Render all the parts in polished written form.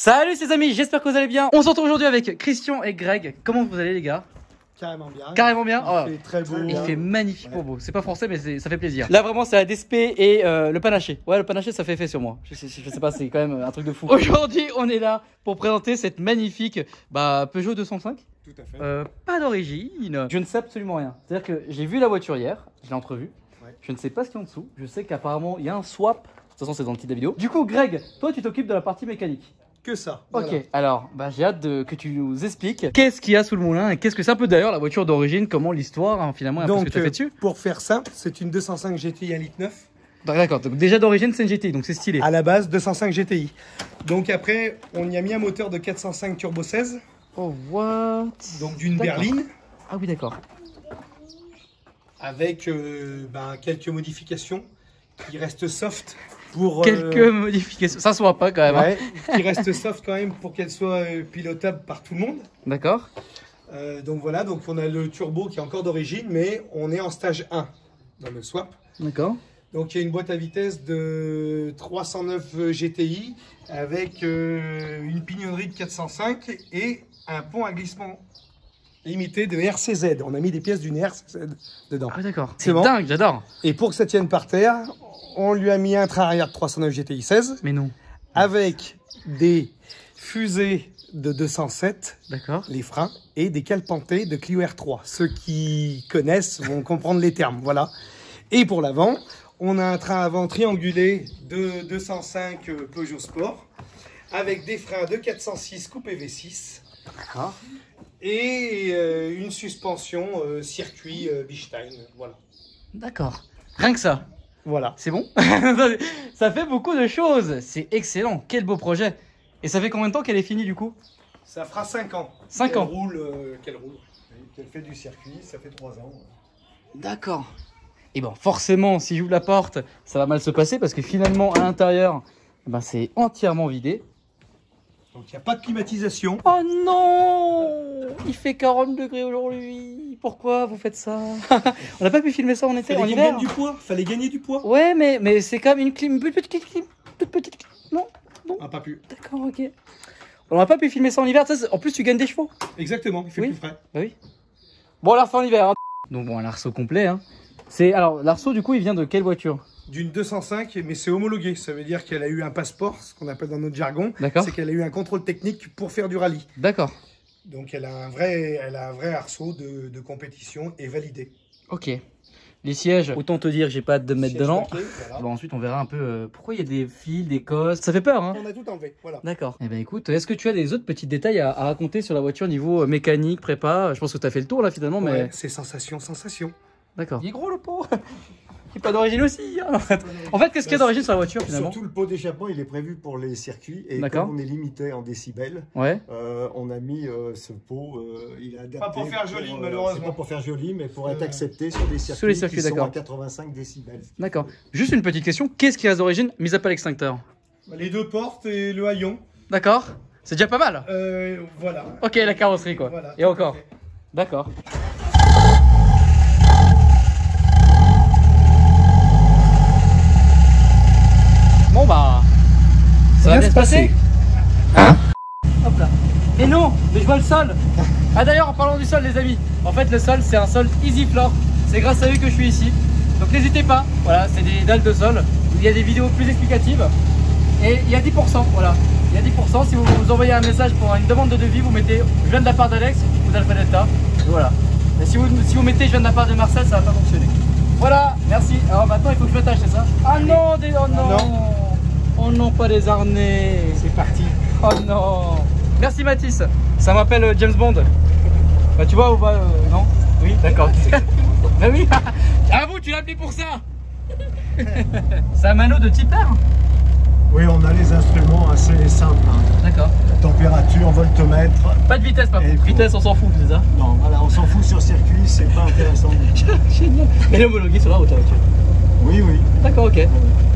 Salut les amis, j'espère que vous allez bien. On se retrouve aujourd'hui avec Christian et Greg. Comment vous allez les gars? Carrément bien. Carrément bien. Il fait très beau. Il fait magnifiquement beau. C'est pas français mais ça fait plaisir. Là vraiment c'est la DSP et le panaché. Ouais, le panaché ça fait effet sur moi. Je sais pas, c'est quand même un truc de fou. Aujourd'hui on est là pour présenter cette magnifique Peugeot 205. Tout à fait. Pas d'origine. Je ne sais absolument rien. C'est-à-dire que j'ai vu la voiture hier, je l'ai entrevue. Ouais. Je ne sais pas ce qu'il y a en dessous. Je sais qu'apparemment il y a un swap. De toute façon c'est dans le titre de la vidéo. Du coup Greg, toi tu t'occupes de la partie mécanique. Que ça. Ok, voilà. alors j'ai hâte que tu nous expliques qu'est-ce qu'il y a sous le moulin et qu'est-ce que c'est un peu d'ailleurs la voiture d'origine, comment l'histoire finalement, un peu ce que tu as fait dessus. Pour faire simple, c'est une 205 GTI 1,9 litre. D'accord, donc déjà d'origine c'est une GTI, donc c'est stylé. À la base 205 GTI. Donc après on y a mis un moteur de 405 turbo 16. Oh what. Donc d'une berline. Ah oui d'accord. Avec quelques modifications qui restent soft. Pour, quelques modifications, ça se voit pas quand même. Ouais, qui reste soft quand même pour qu'elle soit pilotable par tout le monde. D'accord. Donc voilà, donc on a le turbo qui est encore d'origine, mais on est en stage 1 dans le swap. D'accord. Donc il y a une boîte à vitesse de 309 GTI avec une pignonnerie de 405 et un pont à glissement limité de RCZ. On a mis des pièces d'une RCZ dedans. Ah d'accord, c'est bon. Dingue, j'adore. Et pour que ça tienne par terre, on lui a mis un train arrière de 309 GTI 16. Mais non. Avec des fusées de 207. D'accord. Les freins. Et des cales pentées de Clio R3. Ceux qui connaissent vont comprendre les termes. Voilà. Et pour l'avant, on a un train avant triangulé de 205 Peugeot Sport. Avec des freins de 406 coupé V6. D'accord. Et une suspension circuit Bichstein. Voilà. D'accord. Rien que ça. Voilà. C'est bon. Ça fait beaucoup de choses. C'est excellent. Quel beau projet. Et ça fait combien de temps qu'elle est finie du coup? Ça fera 5 ans. 5 ans. Qu'elle roule. Qu'elle fait du circuit, ça fait 3 ans. D'accord. Et bon, forcément, si j'ouvre la porte, ça va mal se passer parce que finalement, à l'intérieur, c'est entièrement vidé. Donc il n'y a pas de climatisation. Oh non! Il fait 40 degrés aujourd'hui. Pourquoi vous faites ça? On n'a pas pu filmer ça en été, en hiver. Fallait gagner du poids. Ouais, mais c'est quand même une clim, toute petite clim. Non, non. On n'a pas pu. D'accord, ok. On n'a pas pu filmer ça en hiver. En plus, tu gagnes des chevaux. Exactement, il fait plus frais. Bah oui. Bon, alors c'est en hiver. Hein. Donc bon, l'arceau complet. Hein. Alors, l'arceau, du coup, il vient de quelle voiture? D'une 205, mais c'est homologué. Ça veut dire qu'elle a eu un passeport, ce qu'on appelle dans notre jargon. D'accord. C'est qu'elle a eu un contrôle technique pour faire du rallye. D'accord. Donc elle a un vrai arceau de compétition et validé. Ok. Les sièges, autant te dire que j'ai pas hâte de me mettre dedans. Paquet, voilà. Bon, ensuite on verra un peu pourquoi il y a des fils, des cosses. Ça fait peur hein. On a tout enlevé, voilà. D'accord. Eh ben écoute, est-ce que tu as des autres petits détails à raconter sur la voiture niveau mécanique, prépa? Je pense que tu as fait le tour là finalement, mais... Ouais, c'est sensation. D'accord. Il est gros le pot. Qui est pas d'origine aussi. Hein. En fait, qu'est-ce qu'il y a d'origine sur la voiture finalement? Surtout le pot d'échappement, il est prévu pour les circuits. Et comme on est limité en décibels, on a mis ce pot, il est adapté. Pas pour faire joli, malheureusement. C'est pas pour faire joli, mais pour être accepté sur des circuits, qui sont à 85 décibels. D'accord. Juste une petite question, qu'est-ce qui reste d'origine, mis à part l'extincteur? Les deux portes et le haillon. D'accord. C'est déjà pas mal. Voilà. Ok, la carrosserie quoi. Voilà, et encore. D'accord. Bon ça va bien se passer. Hein? Hop là. Et non, mais je vois le sol. Ah d'ailleurs en parlant du sol les amis, en fait le sol c'est un sol Easy Floor. C'est grâce à eux que je suis ici. Donc n'hésitez pas, voilà, c'est des dalles de sol. Il y a des vidéos plus explicatives. Et il y a 10%, voilà. Il y a 10%, si vous envoyez un message pour une demande de devis, vous mettez je viens de la part d'Alex ou d'Alpha Delta. Et voilà. Mais si vous mettez je viens de la part de Marcel, ça va pas fonctionner. Voilà, merci. Alors maintenant il faut que je m'attache, c'est ça? Ah non, oh non. Oh non, pas des harnais. C'est parti. Oh non. Merci Mathis. Ça m'appelle James Bond. Bah tu vois ou pas non? Oui, d'accord. Bah oui. Ah vous, tu l'as appelé pour ça? C'est un mano de type R? Oui, on a les instruments assez simples. Hein. D'accord. Température, voltomètre. Pas de vitesse par contre. Vitesse, on s'en fout, c'est ça? Non, voilà, on s'en fout sur circuit, c'est pas intéressant. Génial. Mais l'homologué sur la route, la voiture? Oui, oui. D'accord, ok.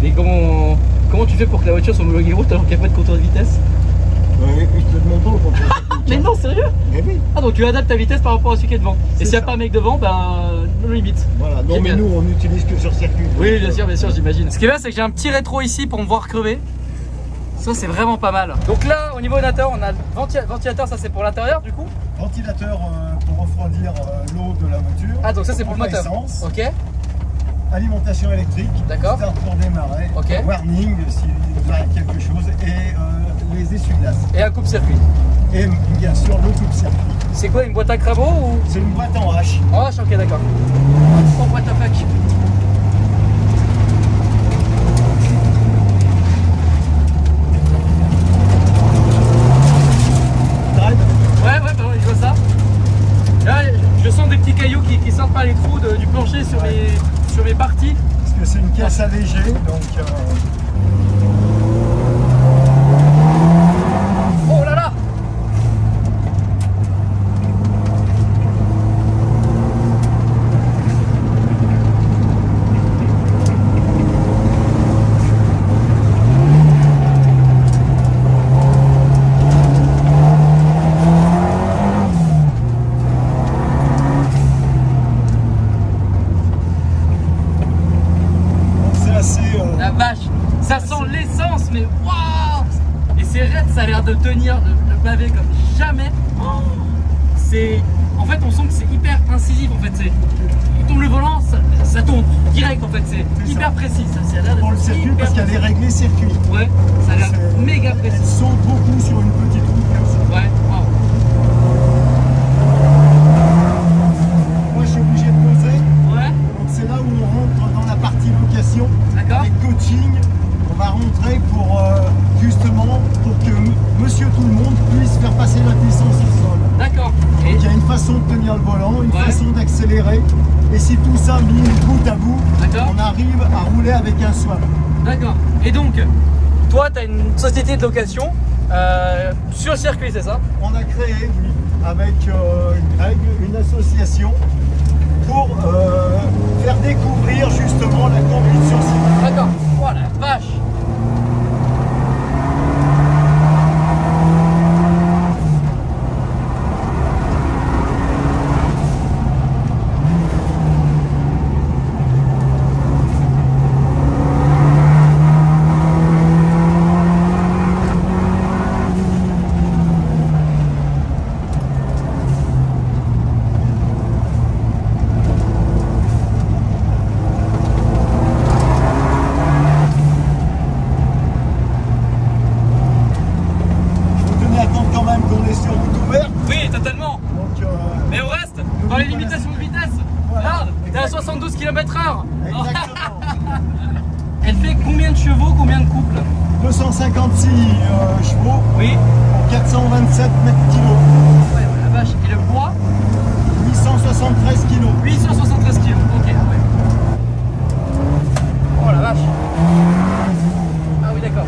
Mais comment tu fais pour que la voiture soit homologuée route alors qu'il n'y a pas de contrôle de vitesse? Oui, je te demande pas le contrôle. Mais non, sérieux? Mais oui. Ah, donc tu adaptes ta vitesse par rapport à celui qui est devant. Et s'il n'y a pas un mec devant, on limite. Voilà, non, mais nous on n'utilise que sur circuit. Oui, bien sûr, j'imagine. Ce qui est bien, c'est que j'ai un petit rétro ici pour me voir crever. Ça c'est vraiment pas mal. Donc là au niveau nateur on a le ventilateur, ça c'est pour l'intérieur du coup. Ventilateur pour refroidir l'eau de la voiture. Ah donc ça c'est pour le moteur. Essence. Ok. Alimentation électrique. D'accord. Start pour démarrer. Ok. Warning s'il arrive quelque chose et les essuie-glaces. Et un coupe-circuit. Et bien sûr le coupe-circuit. C'est quoi, une boîte à crabot ou... C'est une boîte en H. En H, ok d'accord. En boîte à plaque. Ouais, je vois ça. Là, je sens des petits cailloux qui sortent par les trous du plancher sur mes parties. Parce que c'est une caisse allégée, donc... Oh là là! La vache, ça sent l'essence, mais waouh! Et c'est raide, ça a l'air de tenir le pavé comme jamais. Oh, en fait, on sent que c'est hyper incisif. En fait, il tombe le volant, ça tombe direct. En fait, c'est hyper précis. Ça a l'air pour le circuit, parce qu'il y a des réglés circuits. Ouais, ça a l'air méga précis. Elles sont beaucoup sur une petite route comme ça. Ouais, waouh. Moi, je suis obligé de poser. Ouais. Donc c'est là où on rentre dans la partie location. D'accord. Avec coaching, on va rentrer pour justement pour que monsieur tout le monde puisse faire passer la puissance au sol. D'accord. Et il y a une façon de tenir le volant, une façon d'accélérer. Et si tout ça mis bout à bout, on arrive à rouler avec un swap. D'accord. Et donc, toi, tu as une société de location sur le circuit, c'est ça? On a créé, oui, avec Greg, une association pour faire découvrir justement la conduite sur circuit. D'accord. Oh la vache! Oui, totalement. Donc, mais on reste dans les limitations de vitesse. Regarde, t'es à 72 km/h. Exactement. Elle fait combien de chevaux, combien de couples? 256 chevaux. Oui. Pour 427 mètres kilos. Ouais, la vache. Et le poids? 873 kilos. 873 kilos, ok. Ouais. Oh la vache. Ah oui, d'accord.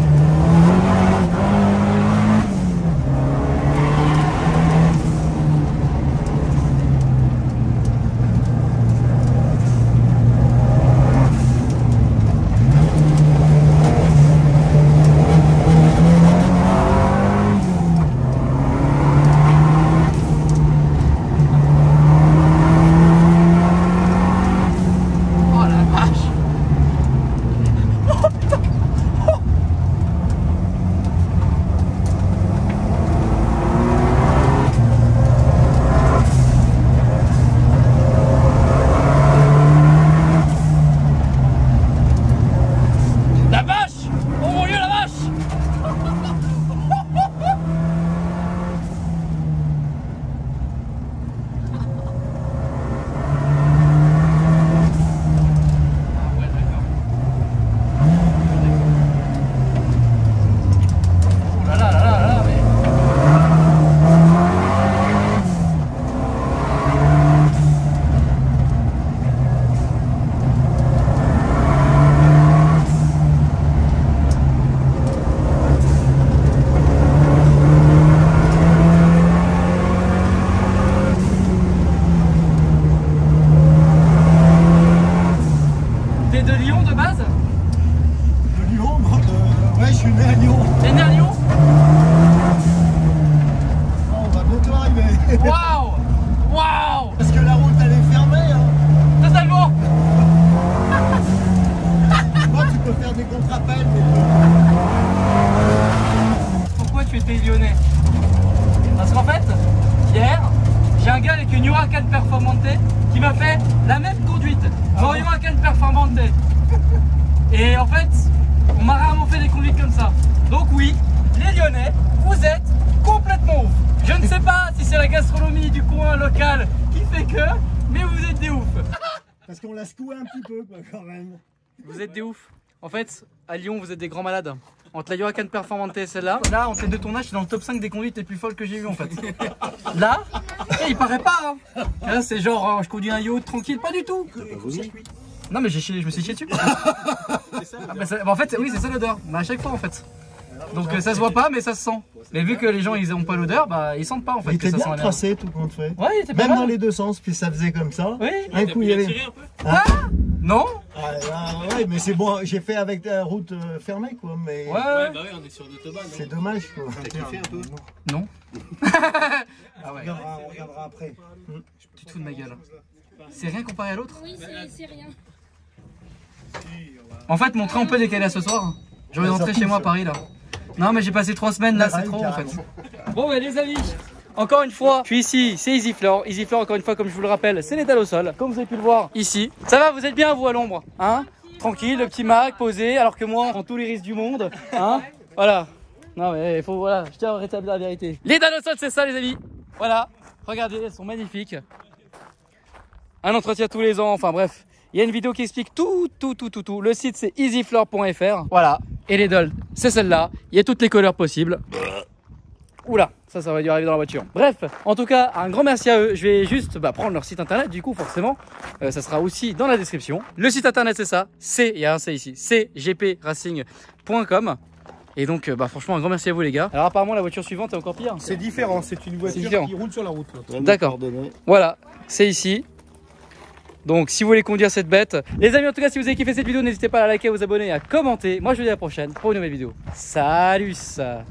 Parce qu'en fait, hier, j'ai un gars avec une Huracan Performante qui m'a fait la même conduite. Genre Huracan Performante. Et en fait, on m'a rarement fait des conduites comme ça. Donc oui, les Lyonnais, vous êtes complètement ouf. Je ne sais pas si c'est la gastronomie du coin local qui fait que, mais vous êtes des ouf. Parce qu'on l'a secoué un petit peu quoi, quand même. Vous êtes des ouf. En fait, à Lyon, vous êtes des grands malades. Entre la Huracan Performante et celle-là, là, entre les deux tournages, je suis dans le top 5 des conduites les plus folles que j'ai eues en fait. Là, il paraît pas. Hein. Là, c'est genre, je conduis un yacht tranquille, pas du tout. Non, mais je me suis chié dessus. En fait, oui, c'est ça l'odeur. Bah, à chaque fois en fait. Donc ça se voit pas, mais ça se sent. Mais vu que les gens ils ont pas l'odeur, bah ils sentent pas en fait. Il que était ça bien sent tracé tout compte fait. Ouais, il était pas Même mal. dans les deux sens, puis ça faisait comme ça. Oui. Un coup il y avait. Non. Ouais, mais c'est bon, j'ai fait avec la route fermée quoi, mais Ouais. Bah oui, on est sur l'autobahn. c'est dommage quoi. T'as kiffé un peu? Non. Ah ouais. On regardera après. Tu te fous de ma gueule. C'est rien comparé à l'autre. Oui, c'est rien. En fait, mon train un peu décalé à ce soir. J'ai envie de rentrer chez moi à Paris là. Non, mais j'ai passé 3 semaines là, c'est trop en fait. Bon, bah les amis, encore une fois, je suis ici, c'est EasyFloor. EasyFloor, encore une fois, comme je vous le rappelle, c'est l'étal au sol. Comme vous avez pu le voir ici. Ça va, vous êtes bien vous à l'ombre, hein? Tranquille, le petit Mac posé, alors que moi, on prend tous les risques du monde, hein? Voilà. Non, mais il faut, voilà, je tiens à rétablir la vérité. L'étal au sol, c'est ça, les amis. Voilà, regardez, elles sont magnifiques. Un entretien tous les ans, enfin bref. Il y a une vidéo qui explique tout. Le site c'est easyfloor.fr. Voilà. Et les dolls, c'est celle-là. Il y a toutes les couleurs possibles. Oula, ça va dû arriver dans la voiture. Bref, en tout cas, un grand merci à eux. Je vais juste prendre leur site internet, du coup, forcément. Ça sera aussi dans la description. Le site internet, c'est ça. Il y a un C ici. cgpracing.com. Et donc, franchement, un grand merci à vous, les gars. Alors, apparemment, la voiture suivante est encore pire. C'est différent, c'est une voiture qui roule sur la route. D'accord. Voilà, c'est ici. Donc si vous voulez conduire cette bête, les amis, en tout cas si vous avez kiffé cette vidéo, n'hésitez pas à la liker, à vous abonner et à commenter. Moi je vous dis à la prochaine pour une nouvelle vidéo. Salut ça.